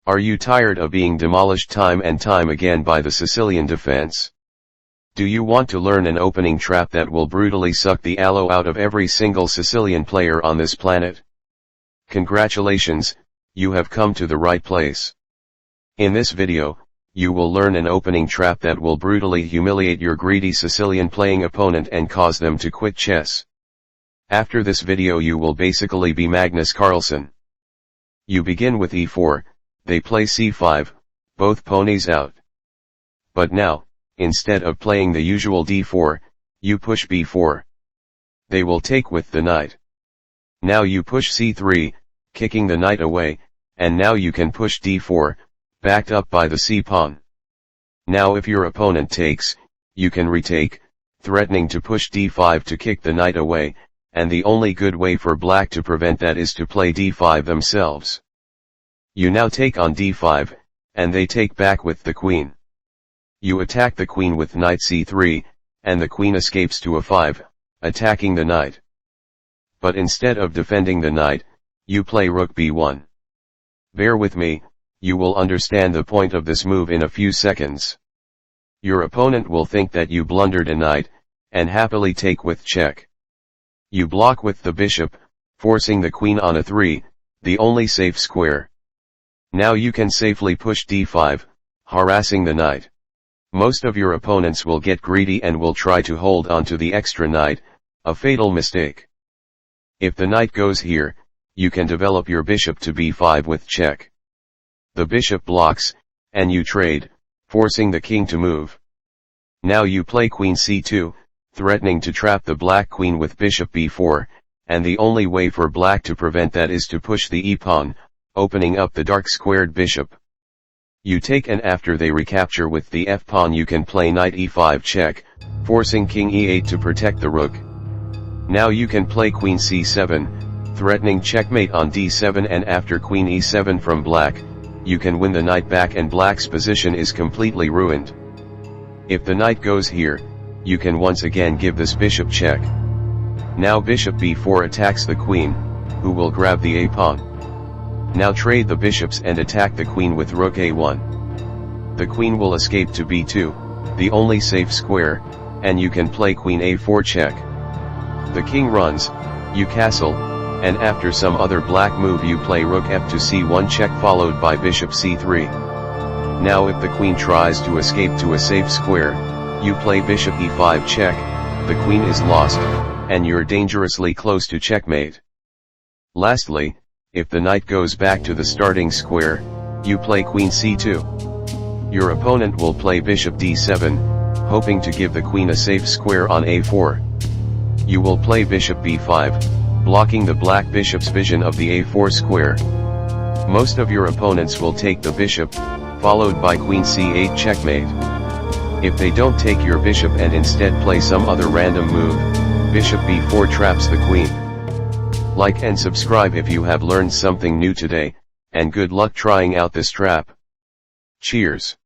Are you tired of being demolished time and time again by the Sicilian defense? Do you want to learn an opening trap that will brutally suck the aloe out of every single Sicilian player on this planet? Congratulations, you have come to the right place. In this video, you will learn an opening trap that will brutally humiliate your greedy Sicilian playing opponent and cause them to quit chess. After this video you will basically be Magnus Carlsen. You begin with e4, they play c5, both ponies out. But now, instead of playing the usual d4, you push b4. They will take with the knight. Now you push c3, kicking the knight away, and now you can push d4, backed up by the c-pawn. Now if your opponent takes, you can retake, threatening to push d5 to kick the knight away, and the only good way for black to prevent that is to play d5 themselves. You now take on d5, and they take back with the queen. You attack the queen with knight c3, and the queen escapes to a5, attacking the knight. But instead of defending the knight, you play rook b1. Bear with me, you will understand the point of this move in a few seconds. Your opponent will think that you blundered a knight, and happily take with check. You block with the bishop, forcing the queen on a3, the only safe square. Now you can safely push d5, harassing the knight. Most of your opponents will get greedy and will try to hold on to the extra knight, a fatal mistake. If the knight goes here, you can develop your bishop to b5 with check. The bishop blocks, and you trade, forcing the king to move. Now you play queen c2, threatening to trap the black queen with bishop b4, and the only way for black to prevent that is to push the e-pawn, opening up the dark squared bishop. You take, and after they recapture with the f-pawn you can play knight e5 check, forcing king e8 to protect the rook. Now you can play queen c7, threatening checkmate on d7, and after queen e7 from black, you can win the knight back and black's position is completely ruined. If the knight goes here, you can once again give this bishop check. Now bishop b4 attacks the queen, who will grab the a-pawn. Now trade the bishops and attack the queen with rook a1. The queen will escape to b2, the only safe square, and you can play queen a4 check. The king runs, you castle, and after some other black move you play rook f to c1 check followed by bishop c3. Now if the queen tries to escape to a safe square, you play bishop e5 check, the queen is lost, and you're dangerously close to checkmate. Lastly, if the knight goes back to the starting square, you play queen c2. Your opponent will play bishop d7, hoping to give the queen a safe square on a4. You will play bishop b5, blocking the black bishop's vision of the a4 square. Most of your opponents will take the bishop, followed by queen c8 checkmate. If they don't take your bishop and instead play some other random move, bishop b4 traps the queen. Like and subscribe if you have learned something new today, and good luck trying out this trap. Cheers.